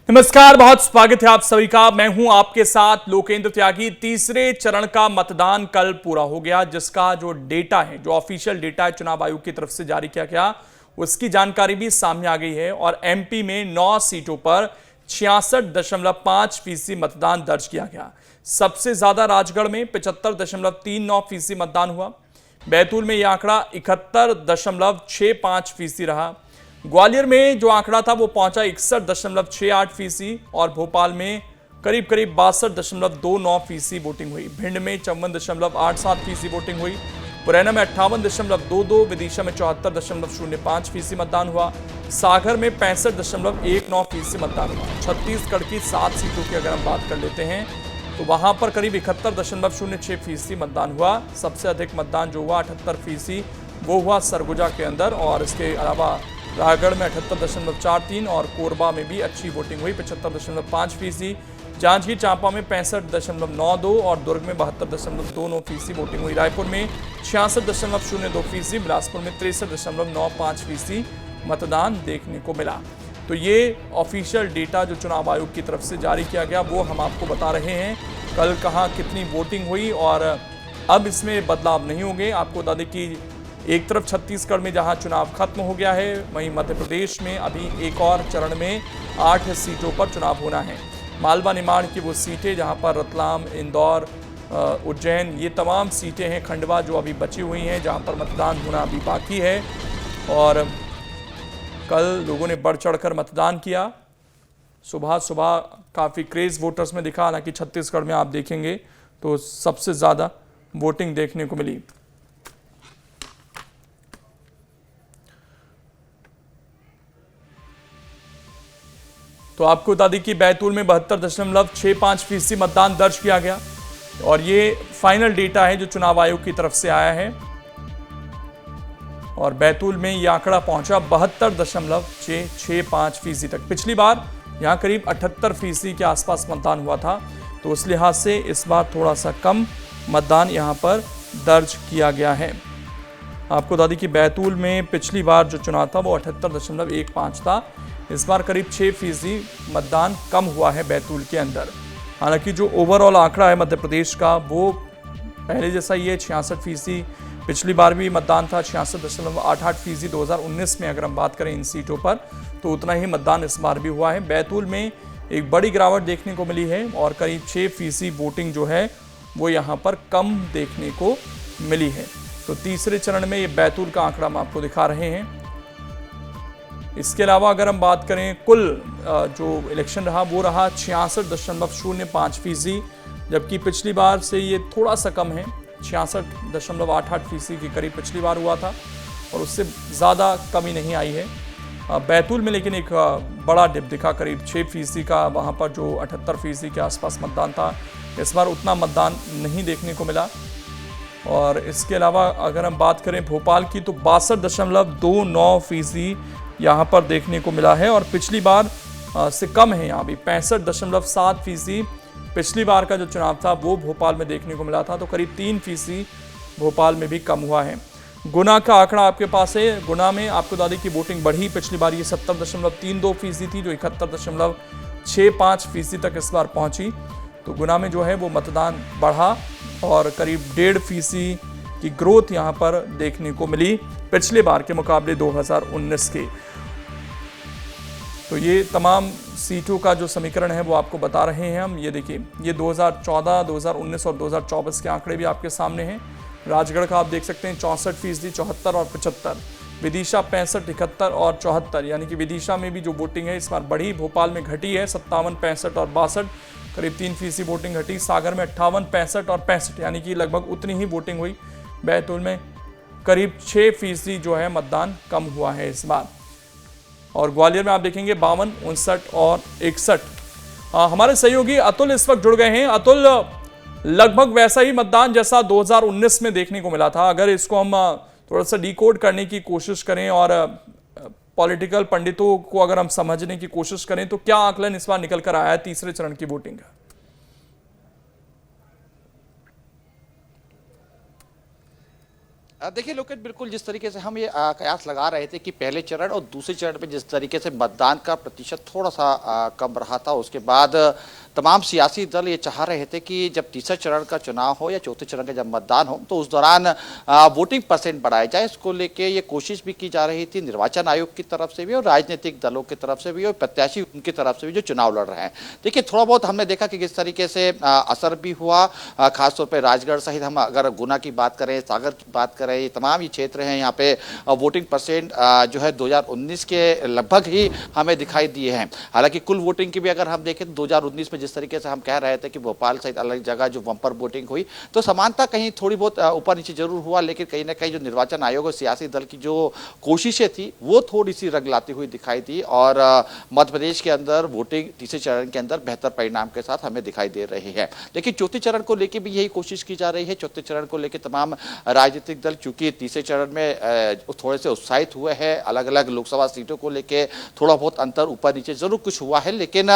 नमस्कार, बहुत स्वागत है आप सभी का। मैं हूं आपके साथ लोकेंद्र त्यागी। तीसरे चरण का मतदान कल पूरा हो गया, जिसका जो डेटा है, जो ऑफिशियल डेटा है चुनाव आयोग की तरफ से जारी किया गया, उसकी जानकारी भी सामने आ गई है। और एमपी में 9 सीटों पर 66.5% मतदान दर्ज किया गया। सबसे ज्यादा राजगढ़ में 75.39% मतदान हुआ। बैतूल में यह आंकड़ा 71.65% रहा। ग्वालियर में जो आंकड़ा था वो पहुंचा 61.68%। और भोपाल में करीब 62.29% वोटिंग हुई। भिंड में 54.87% वोटिंग हुई। मुरैना में 58.22, विदिशा में 74.05% मतदान हुआ। सागर में 65.19% मतदान हुआ। छत्तीसगढ़ की 7 सीटों की अगर हम बात कर लेते हैं तो वहां पर करीब 71.06% मतदान हुआ। सबसे अधिक मतदान जो हुआ 78% वो हुआ सरगुजा के अंदर। और इसके अलावा रायगढ़ में 78.43 और कोरबा में भी अच्छी वोटिंग हुई 75.5%। जांजगीर चांपा में 65.92 और दुर्ग में 72.29% वोटिंग हुई। रायपुर में 66.02%, बिलासपुर में 63.95% मतदान देखने को मिला। तो ये ऑफिशियल डेटा जो चुनाव आयोग की तरफ से जारी किया गया वो हम आपको बता रहे हैं कल कहाँ कितनी वोटिंग हुई। और अब इसमें बदलाव नहीं होंगे। आपको बता दें कि एक तरफ छत्तीसगढ़ में जहां चुनाव खत्म हो गया है, वहीं मध्य प्रदेश में अभी एक और चरण में 8 सीटों पर चुनाव होना है। मालवा निमाड़ की वो सीटें जहां पर रतलाम, इंदौर, उज्जैन, ये तमाम सीटें हैं, खंडवा जो अभी बची हुई हैं, जहां पर मतदान होना अभी बाकी है। और कल लोगों ने बढ़ चढ़कर मतदान किया। सुबह सुबह काफ़ी क्रेज वोटर्स में दिखा। हालांकि छत्तीसगढ़ में आप देखेंगे तो सबसे ज़्यादा वोटिंग देखने को मिली। तो आपको बता दें कि बैतूल में 72.65% मतदान दर्ज किया गया। और ये फाइनल डेटा है जो चुनाव आयोग की तरफ से आया है। और बैतूल में यह आंकड़ा पहुंचा 72.65% तक। पिछली बार यहां करीब 78% के आसपास मतदान हुआ था। तो उस लिहाज से इस बार थोड़ा सा कम मतदान यहां पर दर्ज किया गया है। आपको बता दें कि बैतूल में पिछली बार जो चुनाव था वो 78.15 था। इस बार करीब 6% मतदान कम हुआ है बैतूल के अंदर। हालांकि जो ओवरऑल आंकड़ा है मध्य प्रदेश का वो पहले जैसा ही है, 66%। पिछली बार भी मतदान था 66.88%। 2019 में अगर हम बात करें इन सीटों पर तो उतना ही मतदान इस बार भी हुआ है। बैतूल में एक बड़ी गिरावट देखने को मिली है और करीब 6% वोटिंग जो है वो यहाँ पर कम देखने को मिली है। तो तीसरे चरण में ये बैतूल का आंकड़ा हम आपको दिखा रहे हैं। इसके अलावा अगर हम बात करें कुल जो इलेक्शन रहा वो रहा 66.05%, जबकि पिछली बार से ये थोड़ा सा कम है। 66.88% के करीब पिछली बार हुआ था और उससे ज़्यादा कमी नहीं आई है। बैतूल में लेकिन एक बड़ा डिप दिखा, करीब 6% का। वहाँ पर जो 78% के आसपास मतदान था, इस बार उतना मतदान नहीं देखने को मिला। और इसके अलावा अगर हम बात करें भोपाल की तो 62.29% यहाँ पर देखने को मिला है। और पिछली बार से कम है, यहाँ भी 65.7% पिछली बार का जो चुनाव था वो भोपाल में देखने को मिला था। तो करीब 3% भोपाल में भी कम हुआ है। गुना का आंकड़ा आपके पास है। गुना में आपको बता दें कि वोटिंग बढ़ी। पिछली बार ये 70.32% थी जो 71.65% तक इस बार पहुंची। तो गुना में जो है वो मतदान बढ़ा और करीब 1.5% की ग्रोथ यहाँ पर देखने को मिली पिछले बार के मुकाबले 2019 के। तो ये तमाम सीटों का जो समीकरण है वो आपको बता रहे हैं हम। ये देखिए, ये 2014, 2019 और 2024 के आंकड़े भी आपके सामने हैं। राजगढ़ का आप देख सकते हैं 64%, 74 और 75। विदिशा 65, 71 और 74, यानी कि विदिशा में भी जो वोटिंग है इस बार बढ़ी। भोपाल में घटी है 57, 65 और 62, करीब 3% वोटिंग घटी। सागर में 58, 65 और 65, यानी कि लगभग उतनी ही वोटिंग हुई। बैतूल में करीब 6% जो है मतदान कम हुआ है इस बार। और ग्वालियर में आप देखेंगे 52, 59 और 61। हमारे सहयोगी अतुल इस वक्त जुड़ गए हैं। अतुल, लगभग वैसा ही मतदान जैसा 2019 में देखने को मिला था। अगर इसको हम थोड़ा सा डिकोड करने की कोशिश करें और पॉलिटिकल पंडितों को अगर हम समझने की कोशिश करें तो क्या आकलन इस बार निकल कर आया है तीसरे चरण की वोटिंग का? देखिए लोकेट, बिल्कुल जिस तरीके से हम ये कयास लगा रहे थे कि पहले चरण और दूसरे चरण में जिस तरीके से मतदान का प्रतिशत थोड़ा सा कम रहा था, उसके बाद तमाम सियासी दल ये चाह रहे थे कि जब तीसरे चरण का चुनाव हो या चौथे चरण का जब मतदान हो तो उस दौरान वोटिंग परसेंट बढ़ाया जाए। इसको लेके ये कोशिश भी की जा रही थी निर्वाचन आयोग की तरफ से भी और राजनीतिक दलों की तरफ से भी और प्रत्याशी उनकी तरफ से भी जो चुनाव लड़ रहे हैं। देखिए थोड़ा बहुत हमने देखा कि किस तरीके से असर भी हुआ, खासतौर पर राजगढ़ सहित हम अगर गुना की बात करें, सागर की बात करें, ये तमाम ये क्षेत्र हैं, यहाँ पे वोटिंग परसेंट जो है 2019 के लगभग ही हमें दिखाई दिए हैं। हालांकि कुल वोटिंग की भी अगर हम देखें तो 2019 में जिस तरीके से हम कह रहे थे कि भोपाल सहित अलग जगह जो बम्पर वोटिंग हुई तो समानता कहीं थोड़ी बहुत ऊपर नीचे जरूर हुआ, लेकिन कहीं ना कहीं जो निर्वाचन आयोग और सियासी दल की जो कोशिशें थी वो थोड़ी सी रंग लाती हुई दिखाई दी और मध्य प्रदेश के अंदर वोटिंग तीसरे चरण के अंदर बेहतर परिणाम के साथ हमें दिखाई दे रही है। लेकिन चौथे चरण को लेकर भी यही कोशिश की जा रही है। चौथे चरण को लेकर तमाम राजनीतिक दल चूंकि तीसरे चरण में थोड़े से उत्साहित हुए हैं, अलग अलग लोकसभा सीटों को लेकर थोड़ा बहुत अंतर ऊपर नीचे जरूर कुछ हुआ है, लेकिन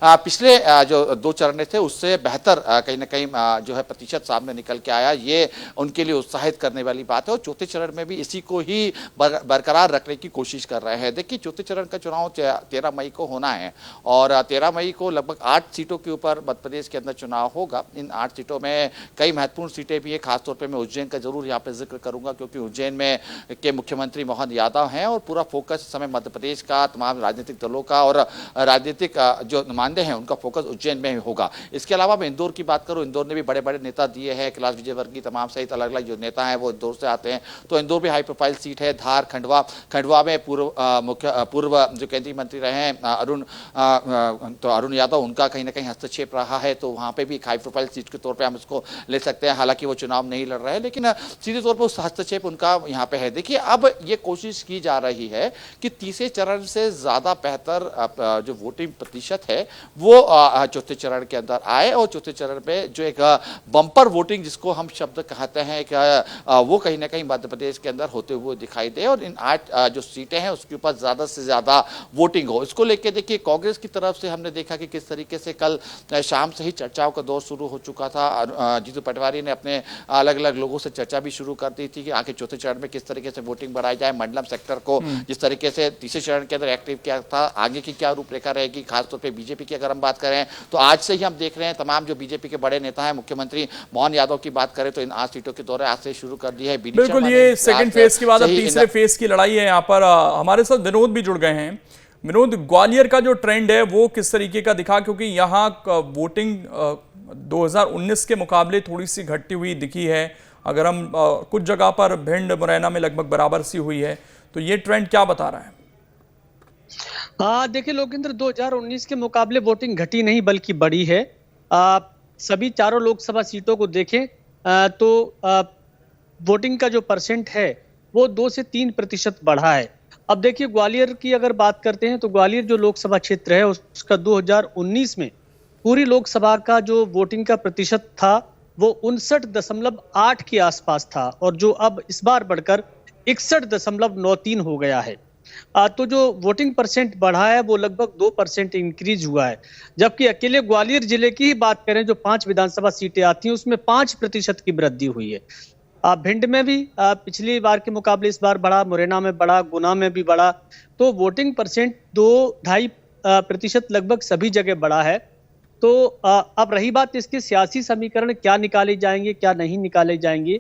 पिछले जो दो चरण थे उससे बेहतर कहीं ना कहीं जो है प्रतिशत सामने निकल के आया। ये उनके लिए उत्साहित करने वाली बात है और चौथे चरण में भी इसी को ही बरकरार रखने की कोशिश कर रहे हैं। देखिए चौथे चरण का चुनाव 13 मई को होना है और 13 मई को लगभग 8 सीटों के ऊपर मध्य प्रदेश के अंदर चुनाव होगा। इन 8 सीटों में कई महत्वपूर्ण सीटें भी है, खासतौर पर मैं उज्जैन का जरूर यहाँ पे जिक्र करूंगा क्योंकि उज्जैन में के मुख्यमंत्री मोहन यादव हैं और पूरा फोकस इस समय मध्य प्रदेश का तमाम राजनीतिक दलों का और राजनीतिक जो नुमाइंदे हैं उनका फोकस उज्जैन में होगा। इसके अलावा मैं इंदौर की बात करूं, इंदौर ने भी बड़े बड़े नेता दिए हैं, कैलाश विजयवर्गीय तमाम सहित अलग अलग जो नेता हैं वो इंदौर से आते हैं, तो इंदौर भी हाई प्रोफाइल सीट है। धार, खंडवा में पूर्व जो केंद्रीय मंत्री रहे हैं अरुण यादव, उनका कहीं ना कहीं हस्तक्षेप रहा है, तो वहां पे भी एक हाई प्रोफाइल सीट के तौर पर हम इसको ले सकते हैं। हालांकि वो चुनाव नहीं लड़ रहे हैं लेकिन सीधे तौर पर उस हस्तक्षेप उनका यहाँ पे है। देखिए अब ये कोशिश की जा रही है कि तीसरे चरण से ज्यादा बेहतर जो वोटिंग प्रतिशत है वो चौथे चरण के अंदर आए और चौथे चरण पे जो एक बम्पर वोटिंग जिसको हम शब्द कहते हैं वो कहीं ना कहीं मध्य प्रदेश के अंदर होते हुए दिखाई दे और इन 8 जो सीटें हैं उसके ऊपर ज्यादा से ज्यादा वोटिंग हो। इसको लेकर देखिए कांग्रेस की तरफ से हमने देखा कि किस तरीके से कल शाम से ही चर्चाओं का दौर शुरू हो चुका था। जीतू पटवारी ने अपने अलग अलग लोगों से चर्चा भी शुरू कर दी थी कि आगे चौथे चरण में किस तरीके से वोटिंग बढ़ाई जाए। मंडलम सेक्टर को जिस तरीके से तीसरे चरण के अंदर एक्टिव किया था, आगे की क्या रूपरेखा रहेगी। खासतौर पर बीजेपी की अगर हम बात करें तो आज से ही हम देख रहे हैं तमाम जो बीजेपी के बड़े नेता हैं, मुख्यमंत्री मोहन यादव की बात करें तो इन 8 सीटों के दौरे आज से शुरू कर दी है। बिल्कुल, ये सेकंड फेज के बाद अब तीसरे फेज की लड़ाई है। यहाँ पर हमारे साथ विनोद भी जुड़ गए हैं। विनोद, ग्वालियर का जो ट्रेंड है वो किस तरीके का दिखा, क्योंकि यहाँ वोटिंग 2019 के मुकाबले थोड़ी सी घटती हुई दिखी है। अगर हम कुछ जगह पर भिंड मुरैना में लगभग बराबर सी हुई है, तो ये ट्रेंड क्या बता रहा है? देखिए लोकेंद्र, 2019 के मुकाबले वोटिंग घटी नहीं बल्कि बढ़ी है। सभी चारों लोकसभा सीटों को देखें तो वोटिंग का जो परसेंट है वो 2 से 3% बढ़ा है। अब देखिए ग्वालियर की अगर बात करते हैं तो ग्वालियर जो लोकसभा क्षेत्र है उसका 2019 में पूरी लोकसभा का जो वोटिंग का प्रतिशत था वो 59.8 के आसपास था और जो अब इस बार बढ़कर 61.93 हो गया है। तो जो वोटिंग परसेंट बढ़ा है वो लगभग 2% इंक्रीज हुआ है। जबकि अकेले ग्वालियर जिले की ही बात करें, जो 5 विधानसभा सीटें आती हैं उसमें 5% की वृद्धि हुई है। भिंड में भी पिछली बार के मुकाबले इस बार बढ़ा, मुरैना में बढ़ा, गुना में भी बढ़ा। तो वोटिंग परसेंट 2-2.5% लगभग सभी जगह बढ़ा है। तो अब रही बात इसके सियासी समीकरण क्या निकाले जाएंगे, क्या नहीं निकाले जाएंगे,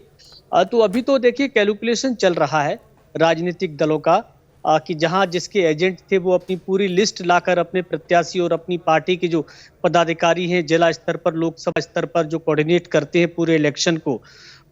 तो अभी तो देखिए कैलकुलेशन चल रहा है राजनीतिक दलों का कि जहां जिसके एजेंट थे वो अपनी पूरी लिस्ट लाकर अपने प्रत्याशी और अपनी पार्टी के जो पदाधिकारी हैं जिला स्तर पर, लोकसभा स्तर पर जो कोऑर्डिनेट करते हैं पूरे इलेक्शन को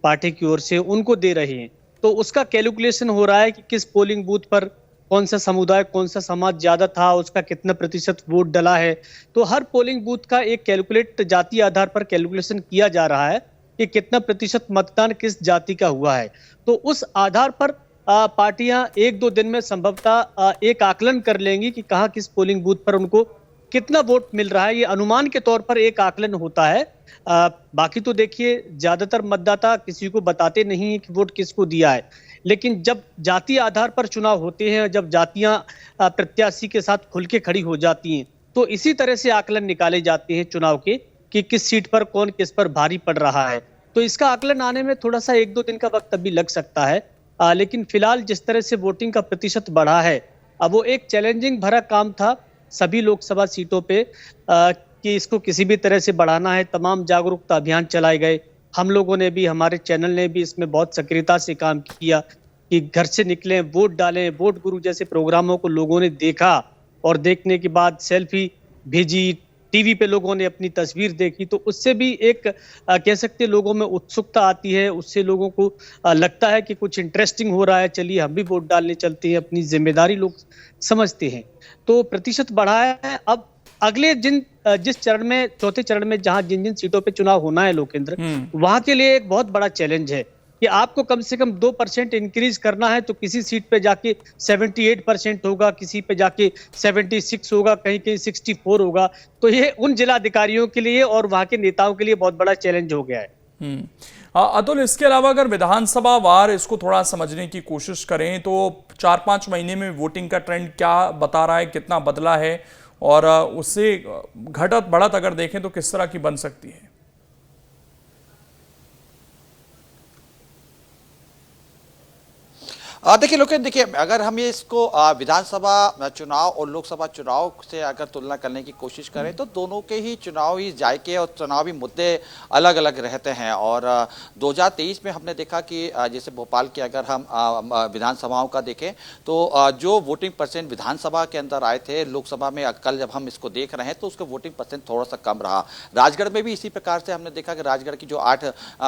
पार्टी की ओर से, उनको दे रहे हैं। तो उसका कैलकुलेशन हो रहा है कि किस पोलिंग बूथ पर कौन सा समुदाय, कौन सा समाज ज्यादा था, उसका कितना प्रतिशत वोट डला है। तो हर पोलिंग बूथ का एक कैलकुलेट जाति आधार पर कैलकुलेशन किया जा रहा है कि कितना प्रतिशत मतदान किस जाति का हुआ है। तो उस आधार पर पार्टियां 1-2 दिन में संभवतः एक आकलन कर लेंगी कि कहां किस पोलिंग बूथ पर उनको कितना वोट मिल रहा है। ये अनुमान के तौर पर एक आकलन होता है। बाकी तो देखिए ज्यादातर मतदाता किसी को बताते नहीं है कि वोट किसको दिया है, लेकिन जब जातीय आधार पर चुनाव होते हैं, जब जातियां प्रत्याशी के साथ खुल के खड़ी हो जाती हैं, तो इसी तरह से आकलन निकाले जाते हैं चुनाव के कि किस सीट पर कौन किस पर भारी पड़ रहा है। तो इसका आकलन आने में थोड़ा सा 1-2 दिन का वक्त अभी लग सकता है। लेकिन फिलहाल जिस तरह से वोटिंग का प्रतिशत बढ़ा है, अब वो एक चैलेंजिंग भरा काम था सभी लोकसभा सीटों पे कि इसको किसी भी तरह से बढ़ाना है। तमाम जागरूकता अभियान चलाए गए। हम लोगों ने भी, हमारे चैनल ने भी इसमें बहुत सक्रियता से काम किया कि घर से निकलें, वोट डालें। वोट गुरु जैसे प्रोग्रामों को लोगों ने देखा और देखने के बाद सेल्फी भेजी, टीवी पे लोगों ने अपनी तस्वीर देखी, तो उससे भी एक कह सकते हैं लोगों में उत्सुकता आती है। उससे लोगों को लगता है कि कुछ इंटरेस्टिंग हो रहा है, चलिए हम भी वोट डालने चलते हैं, अपनी जिम्मेदारी लोग समझते हैं। तो प्रतिशत बढ़ा है। अब अगले जिस चरण में, चौथे चरण में, जहां जिन जिन सीटों पे चुनाव होना है लोकेंद्र, वहां के लिए एक बहुत बड़ा चैलेंज है कि आपको कम से कम 2% इंक्रीज करना है। तो किसी सीट पे जाके 78% होगा, किसी पे जाके 76 होगा, कहीं कहीं 64 होगा। तो ये उन जिलाधिकारियों के लिए और वहां के नेताओं के लिए बहुत बड़ा चैलेंज हो गया है। अतुल, इसके अलावा अगर विधानसभा वार इसको थोड़ा समझने की कोशिश करें तो 4-5 महीने में वोटिंग का ट्रेंड क्या बता रहा है, कितना बदला है, और उससे घटत बढ़त अगर देखें तो किस तरह की बन सकती है? देखिए लोकेश, देखिए अगर हम ये इसको विधानसभा चुनाव और लोकसभा चुनाव से अगर तुलना करने की कोशिश करें तो दोनों के ही चुनावी जायके और चुनावी मुद्दे अलग अलग रहते हैं। और 2023 में हमने देखा कि जैसे भोपाल के अगर हम विधानसभाओं का देखें तो जो वोटिंग परसेंट विधानसभा के अंदर आए थे, लोकसभा में कल जब हम इसको देख रहे हैं तो उसका वोटिंग परसेंट थोड़ा सा कम रहा। राजगढ़ में भी इसी प्रकार से हमने देखा कि राजगढ़ की जो 8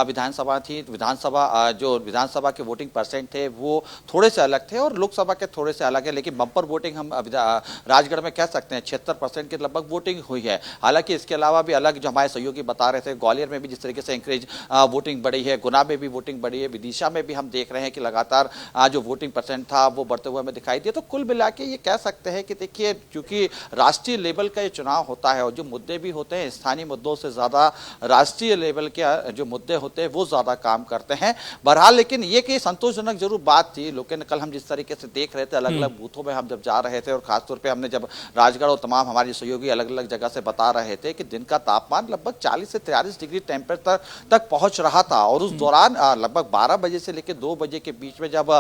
विधानसभा थी, जो विधानसभा के वोटिंग परसेंट थे वो थोड़े से अलग थे और लोकसभा के थोड़े से अलग है। लेकिन बम्पर वोटिंग हम राजगढ़ में कह सकते हैं 76% के लगभग वोटिंग हुई है। हालांकि इसके अलावा भी अलग जो हमारे सहयोगी बता रहे थे, ग्वालियर में भी जिस तरीके से इंक्रीज वोटिंग बढ़ी है, गुना में भी वोटिंग बढ़ी है, विदिशा में भी हम देख रहे हैं कि लगातार जो वोटिंग परसेंट था वो बढ़ते हुए हमें दिखाई दिया। तो कुल मिला के ये कह सकते हैं कि देखिए, क्योंकि राष्ट्रीय लेवल का ये चुनाव होता है और जो मुद्दे भी होते हैं स्थानीय मुद्दों से ज्यादा राष्ट्रीय लेवल के जो मुद्दे होते हैं वो ज्यादा काम करते हैं। बहरहाल लेकिन ये कि संतोषजनक जरूर बात थी। लेकिन कल हम जिस तरीके से देख रहे थे अलग अलग बूथों में हम जब जा रहे थे और खासतौर पे हमने जब राजगढ़ और तमाम हमारे सहयोगी अलग अलग जगह से बता रहे थे कि दिन का तापमान लगभग 40 से 43 डिग्री टेम्परेचर तक पहुंच रहा था। और उस दौरान लगभग 12 बजे से लेकर 2 बजे के बीच में जब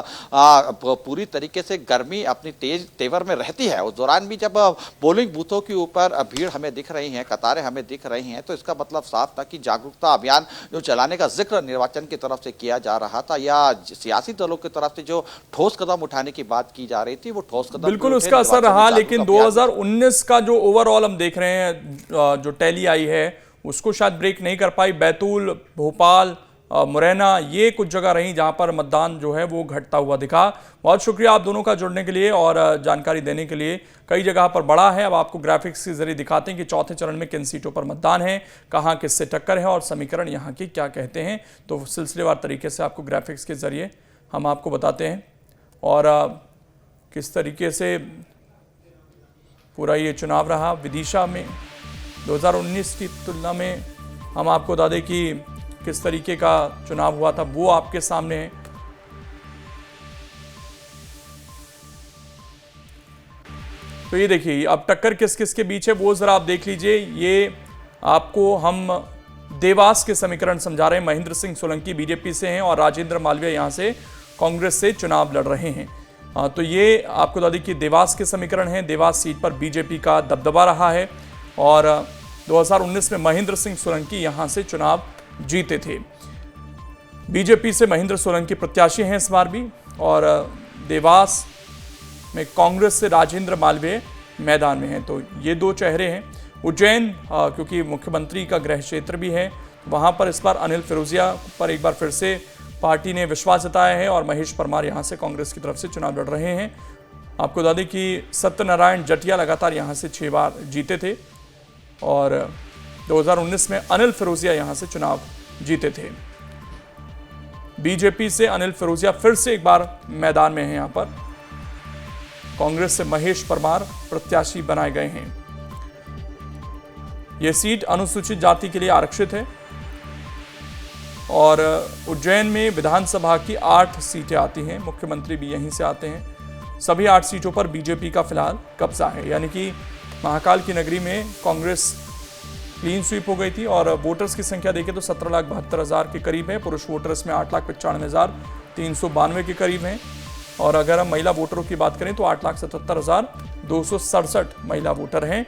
पूरी तरीके से गर्मी अपनी तेज तेवर में रहती है, उस दौरान भी जब पोलिंग बूथों के ऊपर भीड़ हमें दिख रही है, कतारें हमें दिख रही हैं, तो इसका मतलब साफ था कि जागरूकता अभियान जो चलाने का जिक्र निर्वाचन की तरफ से किया जा रहा था या सियासी दलों की तरफ से जो ठोस कदम उठाने की बात की जा रही थी वो ठोस कदम बिल्कुल उसका असर रहा। लेकिन 2019 का जो ओवरऑल हम देख रहे हैं, जो टैली आई है उसको शायद ब्रेक नहीं कर पाई। बैतूल, भोपाल, मुरैना, ये कुछ जगह रही जहां पर मतदान जो है वो घटता हुआ दिखा। बहुत शुक्रिया आप दोनों का जुड़ने के लिए और जानकारी देने के लिए। कई जगह पर बड़ा है। अब आपको ग्राफिक्स के जरिए दिखाते हैं कि चौथे चरण में किन सीटों पर मतदान है, कहां किससे टक्कर है और समीकरण यहाँ के क्या कहते हैं। तो सिलसिलेवार तरीके से आपको ग्राफिक्स के जरिए हम आपको बताते हैं और किस तरीके से पूरा ये चुनाव रहा। विदिशा में 2019 की तुलना में हम आपको बता दें कि किस तरीके का चुनाव हुआ था, वो आपके सामने है। तो ये देखिए अब टक्कर किस किस के बीच है वो जरा आप देख लीजिए। ये आपको हम देवास के समीकरण समझा रहे हैं। महेंद्र सिंह सोलंकी बीजेपी से हैं और राजेंद्र मालवीय यहां से कांग्रेस से चुनाव लड़ रहे हैं। तो ये आपको बता दें कि देवास के समीकरण हैं। देवास सीट पर बीजेपी का दबदबा रहा है और 2019 में महेंद्र सिंह सोलंकी यहां से चुनाव जीते थे। बीजेपी से महेंद्र सोलंकी प्रत्याशी हैं इस बार भी और देवास में कांग्रेस से राजेंद्र मालवीय मैदान में हैं। तो ये दो चेहरे हैं। उज्जैन क्योंकि मुख्यमंत्री का गृह क्षेत्र भी है, वहां पर इस बार अनिल फिरोजिया पर एक बार फिर से पार्टी ने विश्वास जताया है और महेश परमार यहां से कांग्रेस की तरफ से चुनाव लड़ रहे हैं। आपको बता दें कि सत्यनारायण जटिया लगातार यहां से 6 बार जीते थे और 2019 में अनिल फिरोजिया यहां से चुनाव जीते थे। बीजेपी से अनिल फिरोजिया फिर से एक बार मैदान में हैं। यहां पर कांग्रेस से महेश परमार प्रत्याशी बनाए गए हैं। यह सीट अनुसूचित जाति के लिए आरक्षित है और उज्जैन में विधानसभा की 8 सीटें आती हैं। मुख्यमंत्री भी यहीं से आते हैं। सभी 8 सीटों पर बीजेपी का फिलहाल कब्जा है, यानी कि महाकाल की नगरी में कांग्रेस क्लीन स्वीप हो गई थी। और वोटर्स की संख्या देखें तो 17,72,000 के करीब है। पुरुष वोटर्स में 8,95,392 के करीब हैं। और अगर हम महिला वोटरों की बात करें तो 8,77,267 महिला वोटर हैं।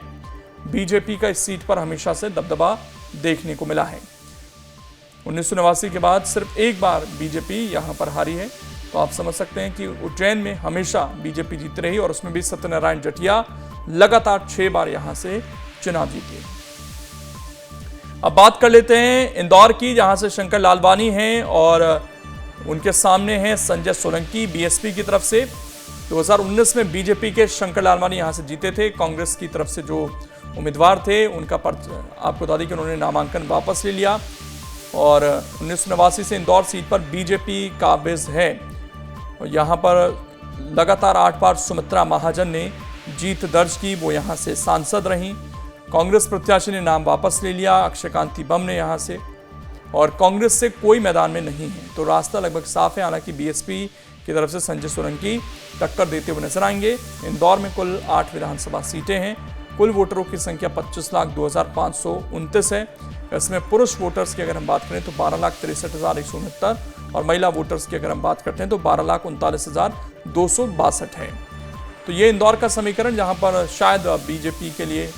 बीजेपी का इस सीट पर हमेशा से दबदबा देखने को मिला है। 1989 के बाद सिर्फ एक बार बीजेपी यहां पर हारी है। तो आप समझ सकते हैं कि उज्जैन में हमेशा बीजेपी जीती रही और उसमें भी सत्यनारायण जटिया लगातार 6 बार यहां से चुनाव जीते। अब बात कर लेते हैं इंदौर की, जहां से शंकर लालवानी हैं और उनके सामने हैं संजय सोलंकी बीएसपी की तरफ से। 2019 में बीजेपी के शंकर लालवानी यहां से जीते थे। कांग्रेस की तरफ से जो उम्मीदवार थे उनका आपको बता दें कि उन्होंने नामांकन वापस ले लिया और 1989 से इंदौर सीट पर बीजेपी काबिज है। और यहाँ पर लगातार 8 बार सुमित्रा महाजन ने जीत दर्ज की, वो यहाँ से सांसद रहीं। कांग्रेस प्रत्याशी ने नाम वापस ले लिया, अक्षय कांति बम ने यहाँ से, और कांग्रेस से कोई मैदान में नहीं है। तो रास्ता लगभग साफ है। हालांकि बीएसपी की तरफ से संजय सोलंकी टक्कर देते हुए नजर आएंगे। इंदौर में कुल 8 विधानसभा सीटें हैं। कुल वोटरों की संख्या 25,02,529 है। इसमें पुरुष वोटर्स की अगर हम बात करें तो 12,63,169 और महिला वोटर्स की अगर हम बात करते हैं तो 12,39,262 है। तो ये इंदौर का समीकरण, जहां पर शायद बीजेपी के लिए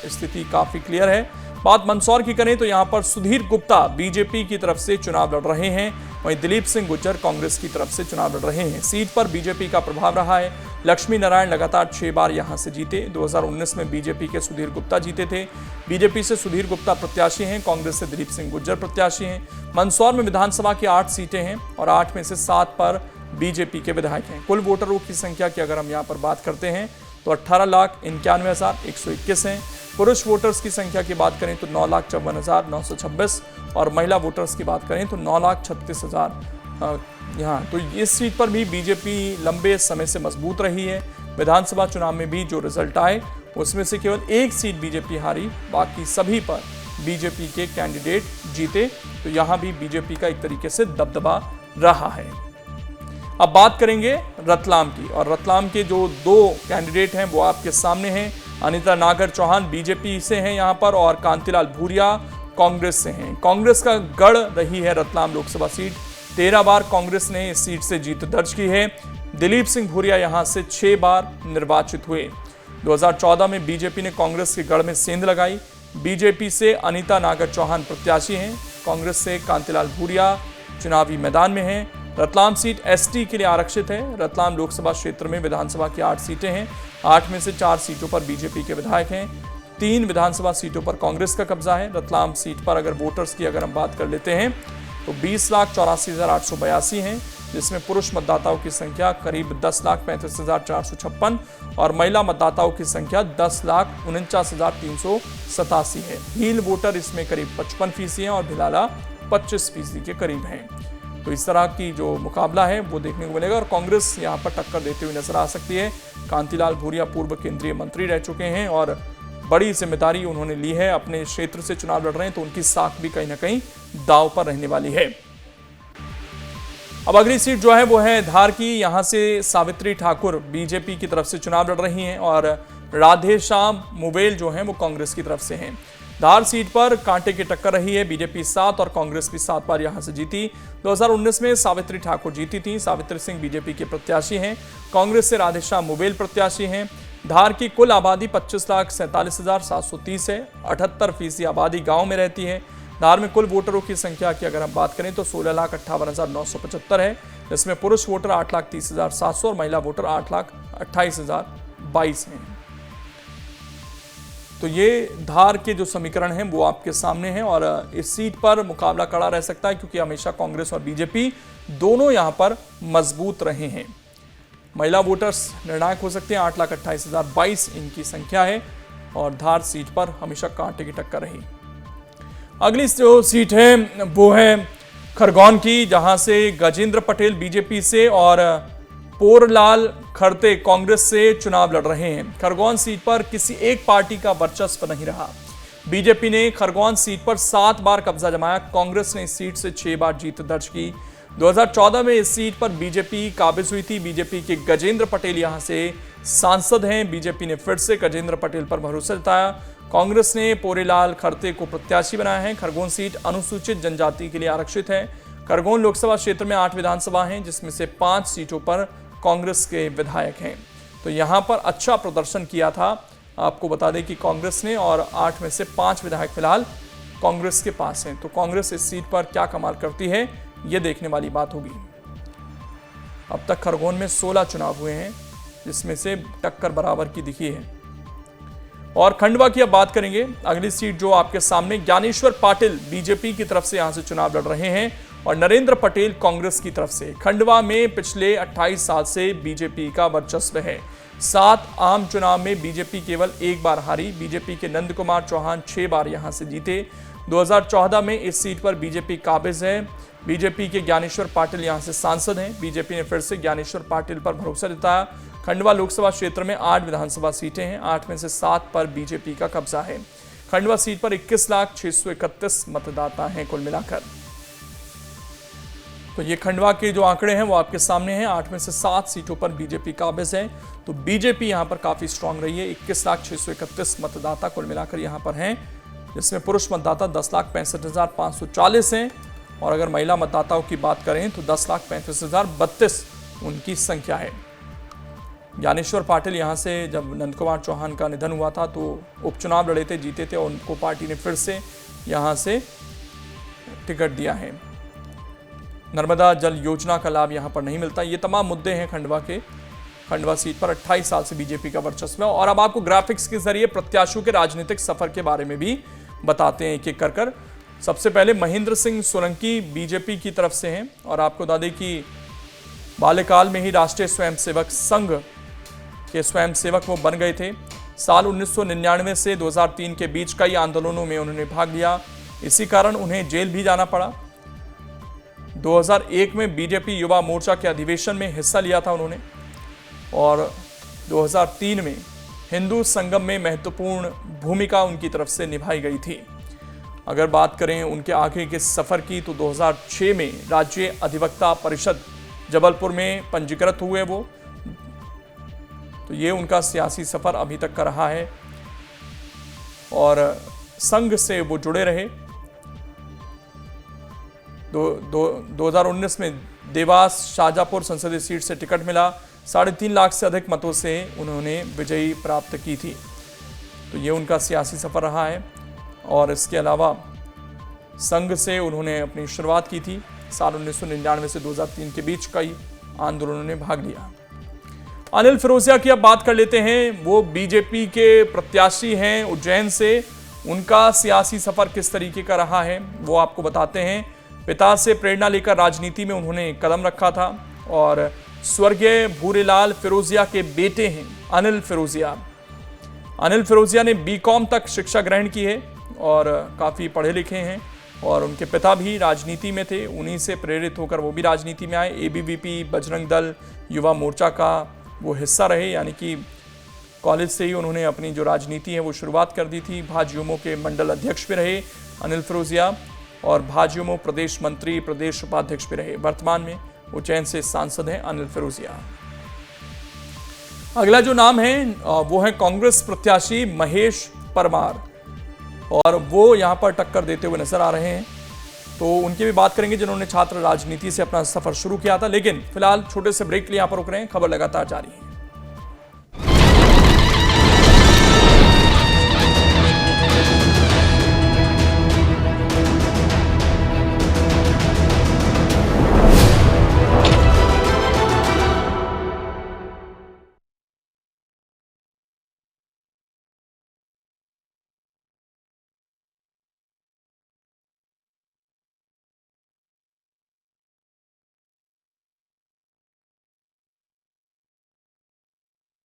स्थिति काफी क्लियर है। बात मंदसौर की करें तो यहां पर सुधीर गुप्ता बीजेपी की तरफ से चुनाव लड़ रहे हैं, वहीं दिलीप सिंह गुज्जर कांग्रेस की तरफ से चुनाव लड़ रहे हैं। सीट पर बीजेपी का प्रभाव रहा है। लक्ष्मी नारायण लगातार 6 बार यहां से जीते। 2019 में बीजेपी के सुधीर गुप्ता जीते थे। बीजेपी से सुधीर गुप्ता प्रत्याशी हैं, कांग्रेस से दिलीप सिंह गुज्जर प्रत्याशी हैं। मंदसौर में विधानसभा की 8 सीटें हैं और 8 में से 7 पर बीजेपी के विधायक हैं। कुल वोटरों की संख्या की अगर हम यहाँ पर बात करते हैं तो 18,91,121 हैं। पुरुष वोटर्स की संख्या की बात करें तो 9,54,926 और महिला वोटर्स की बात करें तो 9,36,000 यहाँ। तो इस सीट पर भी बीजेपी लंबे समय से मजबूत रही है। विधानसभा चुनाव में भी जो रिजल्ट आए उसमें से केवल एक सीट बीजेपी हारी, बाकी सभी पर बीजेपी के कैंडिडेट जीते। तो यहाँ भी बीजेपी का एक तरीके से दबदबा रहा है। अब बात करेंगे रतलाम की, और रतलाम के जो 2 कैंडिडेट हैं वो आपके सामने हैं। अनिता नागर चौहान बीजेपी से हैं यहाँ पर और कांतिलाल भूरिया कांग्रेस से हैं। कांग्रेस का गढ़ रही है रतलाम लोकसभा सीट। 13 बार कांग्रेस ने इस सीट से जीत दर्ज की है। दिलीप सिंह भूरिया यहाँ से 6 बार निर्वाचित हुए। 2014 में बीजेपी ने कांग्रेस के गढ़ में सेंध लगाई। बीजेपी से अनिता नागर चौहान प्रत्याशी हैं, कांग्रेस से कांतिलाल भूरिया चुनावी मैदान में हैं। रतलाम सीट एसटी के लिए आरक्षित है। रतलाम लोकसभा क्षेत्र में विधानसभा की 8 सीटें हैं। 8 में से 4 सीटों पर बीजेपी के विधायक हैं। 3 विधानसभा सीटों पर कांग्रेस का कब्जा है। रतलाम सीट पर अगर वोटर्स की अगर हम बात कर लेते हैं तो 20,84,882 हैं, जिसमें पुरुष मतदाताओं की संख्या करीब 10,35,456 और महिला मतदाताओं की संख्या 10,49,387 है। भील वोटर इसमें करीब 55% हैं और भिलाला 25% के करीब हैं। तो इस तरह की जो मुकाबला है वो देखने को मिलेगा और कांग्रेस यहाँ पर टक्कर देते हुए नजर आ सकती है। कांतिलाल भूरिया पूर्व केंद्रीय मंत्री रह चुके हैं और बड़ी जिम्मेदारी उन्होंने ली है, अपने क्षेत्र से चुनाव लड़ रहे हैं, तो उनकी साख भी कहीं ना कहीं दांव पर रहने वाली है। अब अगली सीट जो है वो है धार की। यहां से सावित्री ठाकुर बीजेपी की तरफ से चुनाव लड़ रही हैं और राधेश्याम मुवेल जो हैं वो कांग्रेस की तरफ से हैं। धार सीट पर कांटे की टक्कर रही है। बीजेपी 7 और कांग्रेस भी 7 बार यहां से जीती। 2019 में सावित्री ठाकुर जीती थी। सावित्री सिंह बीजेपी के प्रत्याशी हैं, कांग्रेस से राधेश्याम मुवेल प्रत्याशी हैं। धार की कुल आबादी 25,47,730 है। 78% आबादी गांव में रहती है। धार में कुल वोटरों की संख्या की अगर हम बात करें तो 16,58,975 है, जिसमें पुरुष वोटर 8,30,700 और महिला वोटर 8,28,022 हैं। तो ये धार के जो समीकरण हैं वो आपके सामने हैं और इस सीट पर मुकाबला कड़ा रह सकता है, क्योंकि हमेशा कांग्रेस और बीजेपी दोनों यहां पर मजबूत रहे हैं। महिला वोटर्स निर्णायक हो सकते हैं। 8,28,022 इनकी संख्या है और धार सीट पर हमेशा कांटे की टक्कर रही। अगली जो सीट है वो है खरगोन की, जहां से गजेंद्र पटेल बीजेपी से और पोरलाल खड़ते कांग्रेस से चुनाव लड़ रहे हैं। खरगोन सीट पर किसी एक पार्टी का वर्चस्व नहीं रहा। बीजेपी ने खरगोन सीट पर 7 बार कब्जा जमाया। कांग्रेस ने इस सीट से 6 बार जीत दर्ज की। 2014 में इस सीट पर बीजेपी काबिज हुई थी। बीजेपी के गजेंद्र पटेल यहां से सांसद हैं। बीजेपी ने फिर से गजेंद्र पटेल पर भरोसा जताया। कांग्रेस ने पोरेलाल खरते को प्रत्याशी बनाया है। खरगोन सीट अनुसूचित जनजाति के लिए आरक्षित है। खरगोन लोकसभा क्षेत्र में 8 विधानसभा हैं, जिसमें से 5 सीटों पर कांग्रेस के विधायक हैं। तो यहां पर अच्छा प्रदर्शन किया था। आपको बता दें कि कांग्रेस ने, और 8 में से 5 विधायक फिलहाल कांग्रेस के पास हैं। तो कांग्रेस इस सीट पर क्या कमाल करती है, ये देखने वाली बात होगी। अब तक खरगोन में 16 चुनाव हुए हैं, जिसमें से टक्कर बराबर की दिखी है। और खंडवा की अब बात करेंगे। अगली सीट जो आपके सामने, ज्ञानेश्वर पाटिल बीजेपी की तरफ से यहां से चुनाव लड़ रहे हैं और नरेंद्र पटेल कांग्रेस की तरफ से। खंडवा में पिछले 28 साल से बीजेपी का वर्चस्व है। 7 आम चुनाव में बीजेपी केवल 1 बार हारी। बीजेपी के नंद कुमार चौहान 6 बार यहां से जीते। 2014 में इस सीट पर बीजेपी काबिज है। बीजेपी के ज्ञानेश्वर पाटिल यहां से सांसद हैं। बीजेपी ने फिर से ज्ञानेश्वर पाटिल पर भरोसा जताया। खंडवा लोकसभा क्षेत्र में 8 विधानसभा सीटें हैं। 8 में से 7 पर बीजेपी का कब्जा है। खंडवा सीट पर 21,631 मतदाता हैं कुल मिलाकर। तो ये खंडवा के जो आंकड़े हैं वो आपके सामने हैं। 8 में से 7 सीटों पर बीजेपी काबिज है। तो बीजेपी यहां पर काफी स्ट्रांग रही है। 21,631 मतदाता कुल मिलाकर यहां पर हैं, जिसमें पुरुष मतदाता 10,65,540 हैं। और अगर महिला मतदाताओं की बात करें तो 10,35,032 उनकी संख्या है। ज्ञानेश्वर पाटिल यहां से जब नंद कुमार चौहान का निधन हुआ था तो उपचुनाव लड़े थे, जीते थे, और उनको पार्टी ने फिर से यहां से टिकट दिया है। नर्मदा जल योजना का लाभ यहां पर नहीं मिलता। ये तमाम मुद्दे हैं खंडवा के। खंडवा सीट पर 28 साल से बीजेपी का वर्चस्व है। और अब आपको ग्राफिक्स के जरिए प्रत्याशियों के राजनीतिक सफर के बारे में भी बताते हैं एक-एक कर। सबसे पहले महेंद्र सिंह सोलंकी बीजेपी की तरफ से हैं और आपको बता दें कि बाल्यकाल में ही राष्ट्रीय स्वयंसेवक संघ के स्वयंसेवक वो बन गए थे। साल 1999 से 2003 के बीच कई आंदोलनों में उन्होंने भाग लिया। इसी कारण उन्हें जेल भी जाना पड़ा। 2001 में बीजेपी युवा मोर्चा के अधिवेशन में हिस्सा लिया था उन्होंने, और 2003 में हिंदू संगम में महत्वपूर्ण भूमिका उनकी तरफ से निभाई गई थी। अगर बात करें उनके आगे के सफर की तो 2006 में राज्य अधिवक्ता परिषद जबलपुर में पंजीकृत हुए वो। तो ये उनका सियासी सफर अभी तक का रहा है और संघ से वो जुड़े रहे। 2019 में देवास शाहजहांपुर संसदीय सीट से टिकट मिला। 3.5 लाख से अधिक मतों से उन्होंने विजयी प्राप्त की थी। तो ये उनका सियासी सफर रहा है। और इसके अलावा संघ से उन्होंने अपनी शुरुआत की थी। साल 1999 से 2003 के बीच कई आंदोलनों में भाग लिया। अनिल फिरोजिया की अब बात कर लेते हैं। वो बीजेपी के प्रत्याशी हैं उज्जैन से। उनका सियासी सफर किस तरीके का रहा है वो आपको बताते हैं। पिता से प्रेरणा लेकर राजनीति में उन्होंने कदम रखा था और स्वर्गीय भूरेलाल फिरोजिया के बेटे हैं अनिल फिरोजिया। अनिल फिरोजिया ने बीकॉम तक शिक्षा ग्रहण की है और काफ़ी पढ़े लिखे हैं और उनके पिता भी राजनीति में थे। उन्हीं से प्रेरित होकर वो भी राजनीति में आए। एबीवीपी, बजरंग दल, युवा मोर्चा का वो हिस्सा रहे, यानी कि कॉलेज से ही उन्होंने अपनी जो राजनीति है वो शुरुआत कर दी थी। भाजयुमो के मंडल अध्यक्ष भी रहे अनिल फिरोजिया और भाजयुमो प्रदेश मंत्री, प्रदेश उपाध्यक्ष भी रहे। वर्तमान में उज्जैन से सांसद हैं अनिल फिरोजिया। अगला जो नाम है वो है कांग्रेस प्रत्याशी महेश परमार और वो यहां पर टक्कर देते हुए नजर आ रहे हैं। तो उनकी भी बात करेंगे जिन्होंने छात्र राजनीति से अपना सफर शुरू किया था। लेकिन फिलहाल छोटे से ब्रेक के लिए यहां पर रुक रहे हैं। खबर लगातार जारी है।